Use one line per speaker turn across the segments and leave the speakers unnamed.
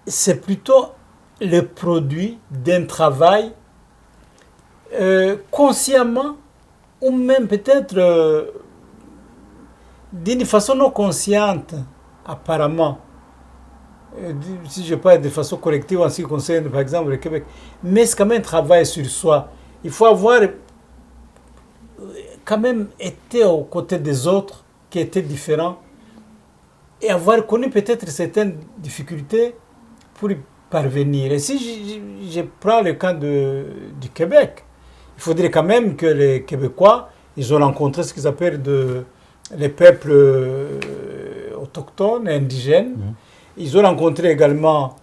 c'est plutôt le produit d'un travail consciemment ou même peut-être d'une façon non consciente, apparemment. Si je parle de façon collective en ce qui concerne par exemple le Québec, mais c'est quand même un travail sur soi. Il faut avoir quand même été aux côtés des autres qui étaient différents et avoir connu peut-être certaines difficultés pour y parvenir. Et si je prends le cas du Québec, il faudrait quand même que les Québécois, ils ont rencontré ce qu'ils appellent les peuples autochtones, indigènes. Mmh. Ils ont rencontré également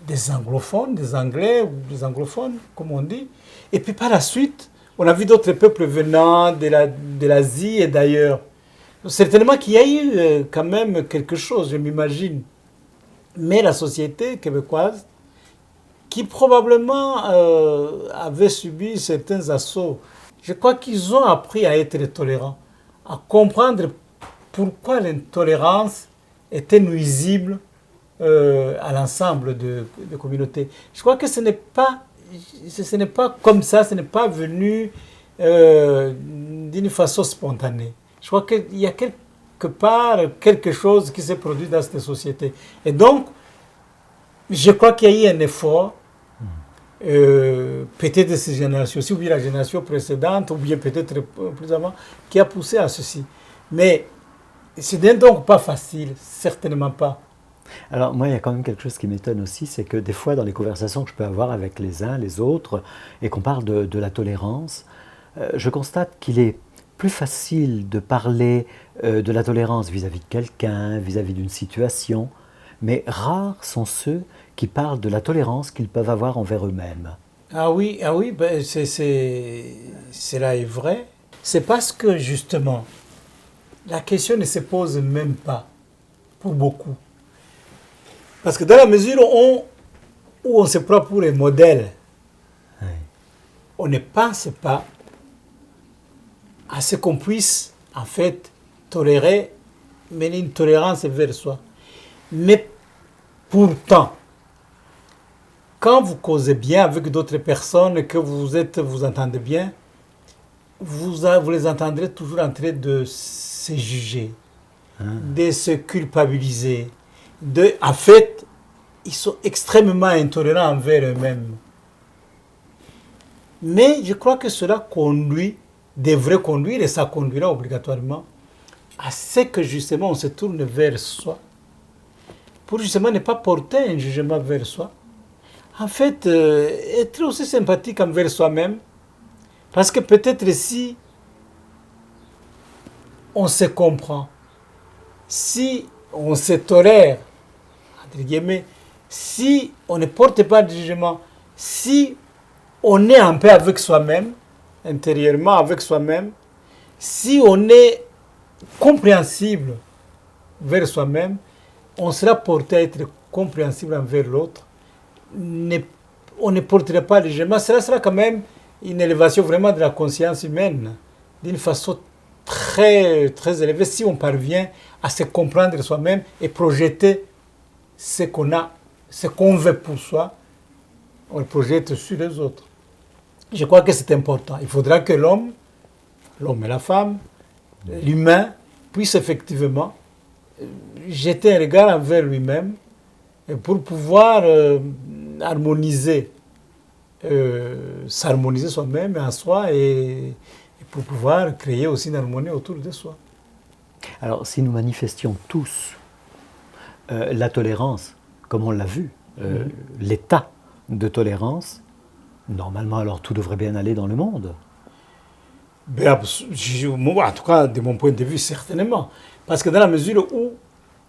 des anglophones, des anglais ou des anglophones, comme on dit. Et puis par la suite, on a vu d'autres peuples venant de l'Asie et d'ailleurs. Certainement qu'il y a eu quand même quelque chose, je m'imagine. Mais la société québécoise, qui probablement avait subi certains assauts, je crois qu'ils ont appris à être tolérants, à comprendre pourquoi l'intolérance était nuisible à l'ensemble de communautés. Je crois que ce n'est pas comme ça, ce n'est pas venu d'une façon spontanée. Je crois qu'il y a quelque part quelque chose qui s'est produit dans cette société. Et donc, je crois qu'il y a eu un effort, peut-être de ces générations-ci, ou bien la génération précédente, ou bien peut-être plus avant, qui a poussé à ceci. Mais ce n'est donc pas facile, certainement pas.
Alors moi, il y a quand même quelque chose qui m'étonne aussi, c'est que des fois, dans les conversations que je peux avoir avec les uns, les autres, et qu'on parle de la tolérance, je constate qu'il est plus facile de parler de la tolérance vis-à-vis de quelqu'un, vis-à-vis d'une situation, mais rares sont ceux qui parlent de la tolérance qu'ils peuvent avoir envers eux-mêmes.
Ah oui, ben cela est vrai. C'est parce que justement, la question ne se pose même pas pour beaucoup. Parce que dans la mesure où on se prend pour un modèle, oui, on ne pense pas à ce qu'on puisse en fait tolérer, mener une tolérance vers soi. Mais pourtant, quand vous causez bien avec d'autres personnes, que vous entendez bien, vous les entendrez toujours en train de se juger, de se culpabiliser. En fait, ils sont extrêmement intolérants envers eux-mêmes. Mais je crois que cela devrait conduire, et ça conduira obligatoirement, à ce que justement on se tourne vers soi, pour justement ne pas porter un jugement vers soi. En fait, être aussi sympathique envers soi-même, parce que peut-être si on se comprend, si on se tolère, entre guillemets, si on ne porte pas de jugement, si on est en paix avec soi-même, intérieurement avec soi-même, si on est compréhensible vers soi-même, on sera porté à être compréhensible envers l'autre. On ne portera pas de jugement. Cela sera quand même une élévation vraiment de la conscience humaine, d'une façon très, très élevée, si on parvient à se comprendre soi-même et projeter ce qu'on veut pour soi, on le projette sur les autres. Je crois que c'est important. Il faudra que l'homme et la femme, l'humain, puisse effectivement jeter un regard envers lui-même pour pouvoir s'harmoniser soi-même et en soi et pour pouvoir créer aussi une harmonie autour de soi.
Alors, si nous manifestions tous la tolérance, comme on l'a vu, l'état de tolérance, normalement, alors tout devrait bien aller dans le monde.
Ben, en tout cas, de mon point de vue, certainement. Parce que dans la mesure où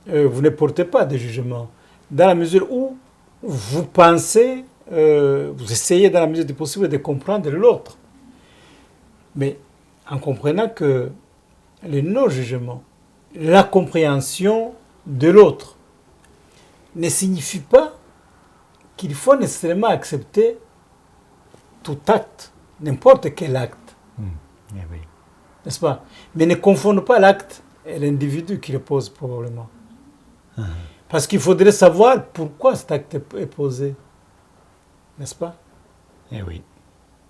vous ne portez pas de jugement, dans la mesure où vous pensez, vous essayez dans la mesure du possible de comprendre l'autre, mais en comprenant que le non-jugement, la compréhension de l'autre, ne signifie pas qu'il faut nécessairement accepter tout acte, n'importe quel acte.
Eh oui.
N'est-ce pas? Mais ne confondez pas l'acte et l'individu qui le pose probablement. Parce qu'il faudrait savoir pourquoi cet acte est posé. N'est-ce pas?
Eh oui,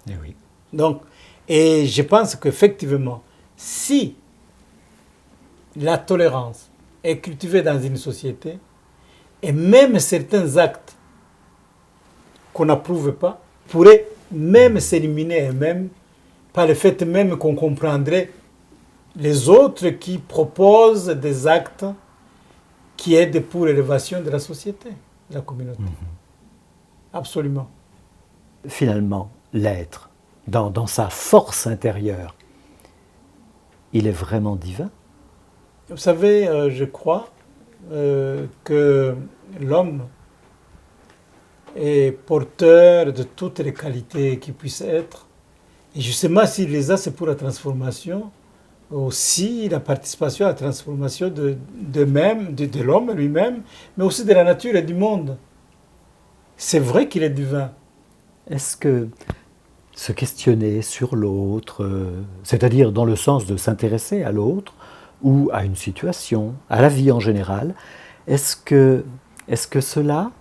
eh oui.
Donc, et je pense qu'effectivement, si la tolérance est cultivée dans une société, et même certains actes qu'on n'approuve pas pourraient même s'éliminer eux-mêmes par le fait même qu'on comprendrait les autres qui proposent des actes qui aident pour l'élévation de la société, de la communauté. Absolument.
Finalement, l'être, dans sa force intérieure, il est vraiment divin.
Vous savez, je crois que l'homme est porteur de toutes les qualités qui puissent être. Et justement, s'il les a, c'est pour la transformation, aussi la participation à la transformation de l'homme lui-même, mais aussi de la nature et du monde. C'est vrai qu'il est divin.
Est-ce que se questionner sur l'autre, c'est-à-dire dans le sens de s'intéresser à l'autre, ou à une situation, à la vie en général, est-ce que cela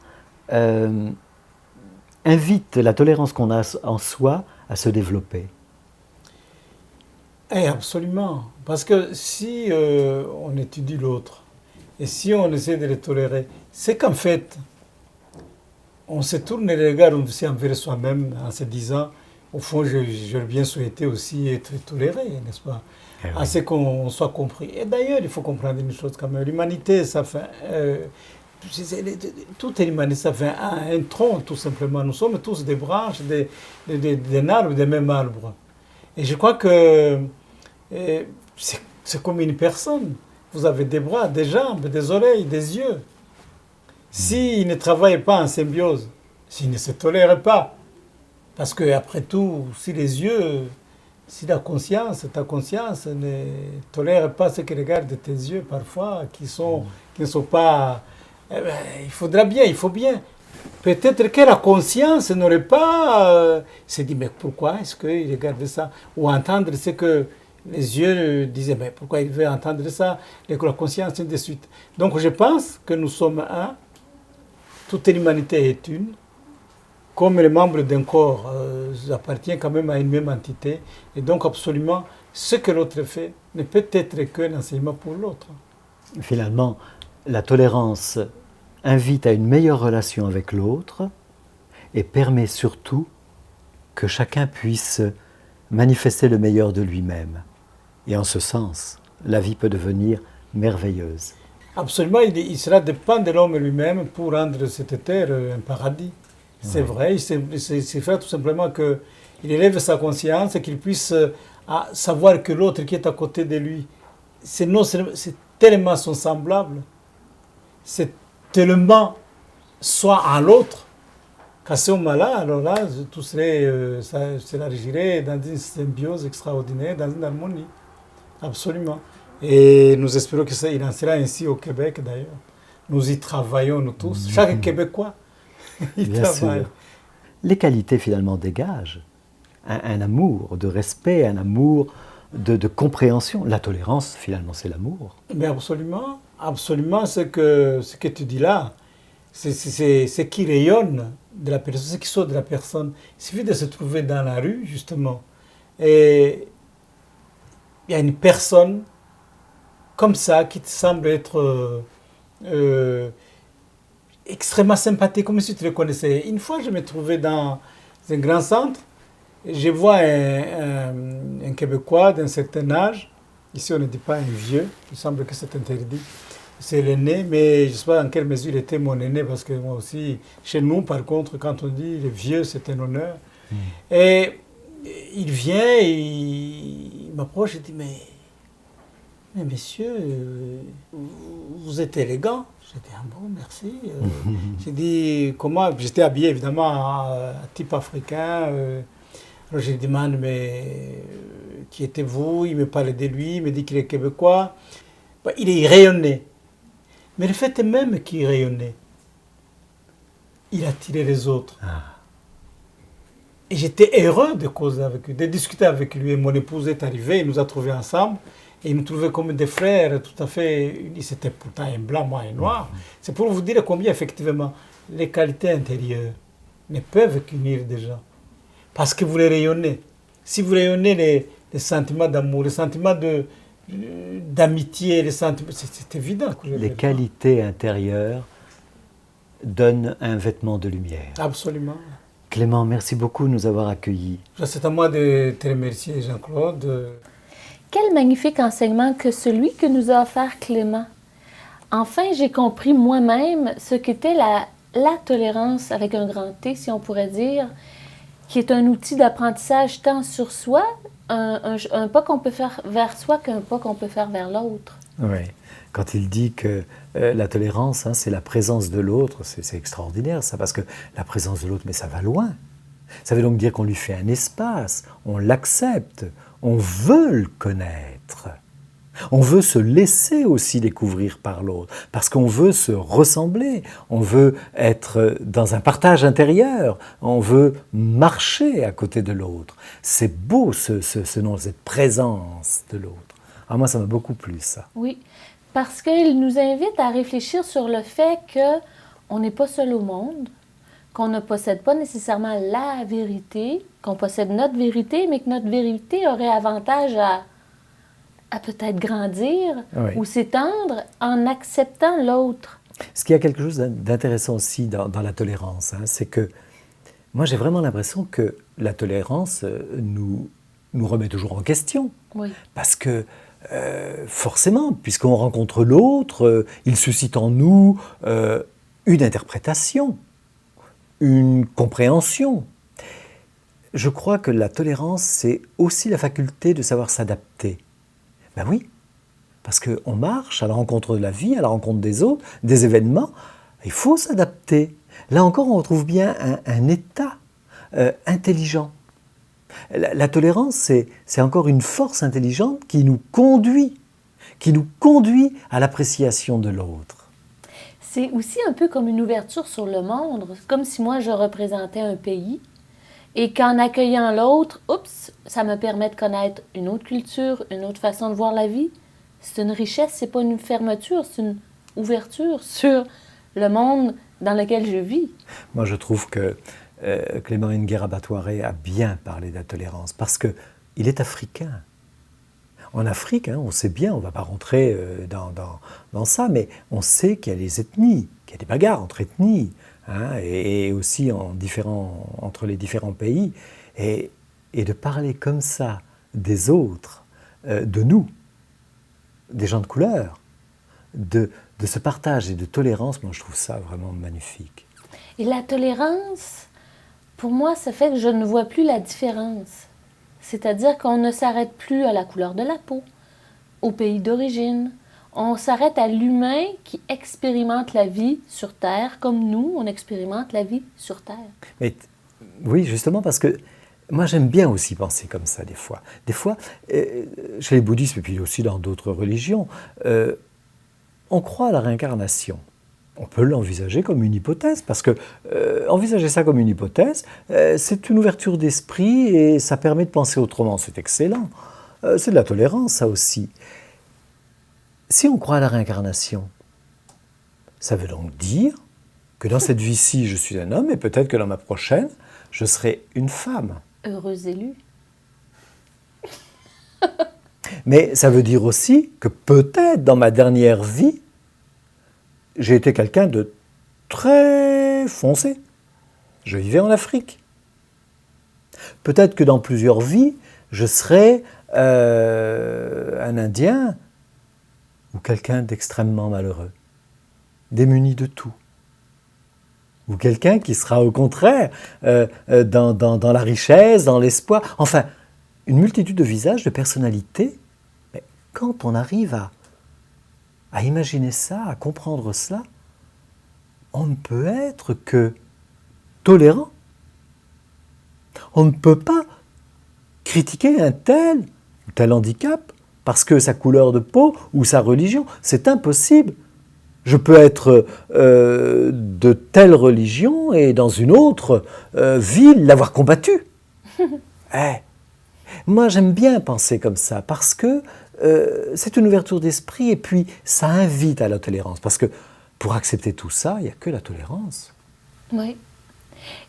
invite la tolérance qu'on a en soi à se développer?
Absolument. Parce que si on étudie l'autre, et si on essaie de le tolérer, c'est qu'en fait, on se tourne les regards aussi envers soi-même en se disant, au fond, j'aurais bien souhaité aussi être toléré, n'est-ce pas?
Eh oui.
À ce qu'on soit compris. Et d'ailleurs, il faut comprendre une chose quand même. L'humanité, ça fait... toute l'humanité, ça fait un tronc, tout simplement. Nous sommes tous des branches, des arbres, des mêmes arbres. Et je crois que c'est comme une personne. Vous avez des bras, des jambes, des oreilles, des yeux. S'ils ne travaillent pas en symbiose, s'ils ne se tolèrent pas, parce qu'après tout, si les yeux, si ta conscience ne tolère pas ce que regardent tes yeux parfois, qui ne sont pas... il faut bien. Peut-être que la conscience n'aurait pas se dit, mais pourquoi est-ce qu'il regarde ça? Ou entendre ce que les yeux disaient, mais pourquoi il veut entendre ça? Et que la conscience, ainsi de suite. Donc je pense que nous sommes un, toute l'humanité est une, comme les membres d'un corps appartiennent quand même à une même entité, et donc absolument, ce que l'autre fait ne peut être qu'un enseignement pour l'autre.
Finalement, la tolérance invite à une meilleure relation avec l'autre et permet surtout que chacun puisse manifester le meilleur de lui-même. Et en ce sens, la vie peut devenir merveilleuse.
Absolument, cela dépend de l'homme lui-même pour rendre cette terre un paradis. C'est vrai, c'est fait tout simplement qu'il élève sa conscience et qu'il puisse savoir que l'autre qui est à côté de lui, c'est tellement son semblable, c'est tellement soit à l'autre, qu'à ce moment-là, alors là, tout ça s'élargirait dans une symbiose extraordinaire, dans une harmonie. Absolument. Et nous espérons qu'il en sera ainsi au Québec d'ailleurs. Nous y travaillons, nous tous. Chaque Québécois, il
Bien
travaille.
sûr. Les qualités finalement dégagent un amour de respect, un amour de compréhension. La tolérance, finalement, c'est l'amour.
Mais absolument, absolument, ce que tu dis là, c'est ce qui rayonne de la personne, ce qui sort de la personne. Il suffit de se trouver dans la rue, justement, et il y a une personne comme ça qui te semble être extrêmement sympathique, comme si tu le connaissais. Une fois, je me trouvais dans un grand centre, et je vois un Québécois d'un certain âge. Ici, on ne dit pas un vieux, il semble que c'est interdit. C'est l'aîné, mais je ne sais pas dans quelle mesure il était mon aîné, parce que moi aussi, chez nous, par contre, quand on dit le vieux, c'est un honneur. Et il vient, il m'approche et dit, mais monsieur, vous êtes élégant. J'ai dit, ah bon, merci. J'ai dit, comment? J'étais habillé évidemment à type africain. Alors je lui demande, mais qui êtes-vous? Il me parle de lui, il me dit qu'il est québécois. Il est rayonné. Mais le fait même qu'il rayonnait, il attirait les autres. Et j'étais heureux de causer avec lui, de discuter avec lui. Et mon épouse est arrivée, il nous a trouvés ensemble. Et ils nous trouvaient comme des frères tout à fait unis. C'était pourtant un blanc, moi un noir. C'est pour vous dire combien, effectivement, les qualités intérieures ne peuvent qu'unir des gens. Parce que vous les rayonnez. Si vous rayonnez les sentiments d'amour, les sentiments d'amitié, c'est évident. Que
les qualités intérieures donnent un vêtement de lumière.
Absolument.
Clément, merci beaucoup de nous avoir accueillis.
C'est à moi de te remercier, Jean-Claude.
Quel magnifique enseignement que celui que nous a offert Clément. Enfin, j'ai compris moi-même ce qu'était la tolérance avec un grand T, si on pourrait dire, qui est un outil d'apprentissage tant sur soi, un pas qu'on peut faire vers soi qu'un pas qu'on peut faire vers l'autre.
Oui, quand il dit que la tolérance, c'est la présence de l'autre, c'est extraordinaire ça, parce que la présence de l'autre, mais ça va loin. Ça veut donc dire qu'on lui fait un espace, on l'accepte, on veut le connaître. On veut se laisser aussi découvrir par l'autre, parce qu'on veut se ressembler, on veut être dans un partage intérieur, on veut marcher à côté de l'autre. C'est beau cette présence de l'autre. Ah, moi, ça m'a beaucoup plu, ça.
Oui, parce qu'il nous invite à réfléchir sur le fait qu'on n'est pas seul au monde, qu'on ne possède pas nécessairement la vérité, qu'on possède notre vérité, mais que notre vérité aurait avantage à peut-être grandir ou s'étendre en acceptant l'autre.
Ce qui a quelque chose d'intéressant aussi dans la tolérance, c'est que moi j'ai vraiment l'impression que la tolérance nous remet toujours en question.
Oui.
Parce que forcément, puisqu'on rencontre l'autre, il suscite en nous une interprétation, une compréhension. Je crois que la tolérance, c'est aussi la faculté de savoir s'adapter. Ben oui, parce qu'on marche à la rencontre de la vie, à la rencontre des autres, des événements. Il faut s'adapter. Là encore, on retrouve bien un état intelligent. La tolérance, c'est encore une force intelligente qui nous conduit à l'appréciation de l'autre.
C'est aussi un peu comme une ouverture sur le monde, comme si moi je représentais un pays et qu'en accueillant l'autre, ça me permet de connaître une autre culture, une autre façon de voir la vie. C'est une richesse, c'est pas une fermeture, c'est une ouverture sur le monde dans lequel je vis.
Moi, je trouve que Clément Nguera Batouaré a bien parlé de la tolérance parce qu'il est africain. En Afrique, on sait bien, on ne va pas rentrer dans ça, mais on sait qu'il y a les ethnies, qu'il y a des bagarres entre ethnies, et aussi entre les différents pays. Et de parler comme ça des autres, de nous, des gens de couleur, de ce partage et de tolérance, moi je trouve ça vraiment magnifique.
Et la tolérance, pour moi, ça fait que je ne vois plus la différence. C'est-à-dire qu'on ne s'arrête plus à la couleur de la peau, au pays d'origine. On s'arrête à l'humain qui expérimente la vie sur Terre, comme nous, on expérimente la vie sur Terre.
Mais, oui, justement, parce que moi, j'aime bien aussi penser comme ça, des fois. Des fois, chez les bouddhistes, et puis aussi dans d'autres religions, on croit à la réincarnation. On peut l'envisager comme une hypothèse, parce que envisager ça comme une hypothèse, c'est une ouverture d'esprit et ça permet de penser autrement. C'est excellent. C'est de la tolérance, ça aussi. Si on croit à la réincarnation, ça veut donc dire que dans cette vie-ci, je suis un homme et peut-être que dans ma prochaine, je serai une femme.
Heureux élu.
Mais ça veut dire aussi que peut-être dans ma dernière vie, j'ai été quelqu'un de très foncé. Je vivais en Afrique. Peut-être que dans plusieurs vies, je serai un Indien ou quelqu'un d'extrêmement malheureux, démuni de tout. Ou quelqu'un qui sera au contraire dans la richesse, dans l'espoir. Enfin, une multitude de visages, de personnalités. Mais quand on arrive à imaginer ça, à comprendre cela, on ne peut être que tolérant. On ne peut pas critiquer un tel handicap parce que sa couleur de peau ou sa religion, c'est impossible. Je peux être de telle religion et dans une autre vie l'avoir combattu. Moi, j'aime bien penser comme ça parce que c'est une ouverture d'esprit et puis ça invite à la tolérance. Parce que pour accepter tout ça, il n'y a que la tolérance.
Oui.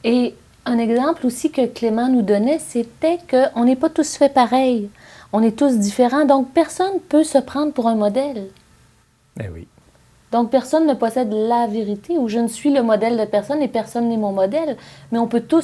Et un exemple aussi que Clément nous donnait, c'était qu'on n'est pas tous faits pareil. On est tous différents, donc personne ne peut se prendre pour un modèle.
Eh oui.
Donc personne ne possède la vérité, ou je ne suis le modèle de personne et personne n'est mon modèle, mais on peut tous